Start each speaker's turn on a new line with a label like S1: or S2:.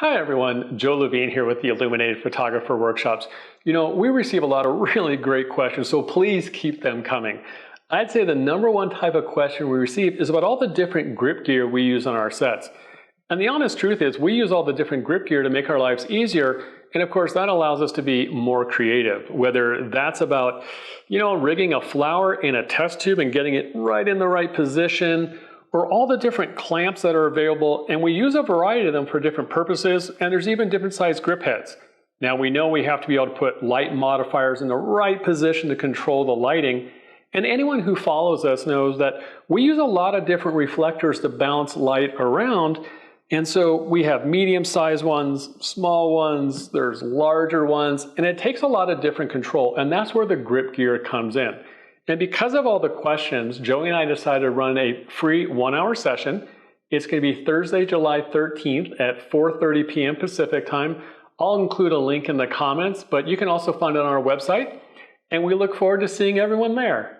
S1: Hi everyone, Joe Levine here with the Illuminated Photographer Workshops. We receive a lot of really great questions, so please keep them coming. I'd say the number one type of question we receive is about all the different grip gear we use on our sets. And the honest truth is we use all the different grip gear to make our lives easier, and of course that allows us to be more creative, whether that's about, rigging a flower in a test tube and getting it right in the right position, or all the different clamps that are available, and we use a variety of them for different purposes, and there's even different size grip heads. Now we know we have to be able to put light modifiers in the right position to control the lighting, and anyone who follows us knows that we use a lot of different reflectors to bounce light around, and so we have medium-sized ones, small ones, there's larger ones, and it takes a lot of different control, and that's where the grip gear comes in. And because of all the questions, Joey and I decided to run a free 1-hour session. It's going to be Thursday, July 13th at 4:30 p.m. Pacific time. I'll include a link in the comments, but you can also find it on our website. And we look forward to seeing everyone there.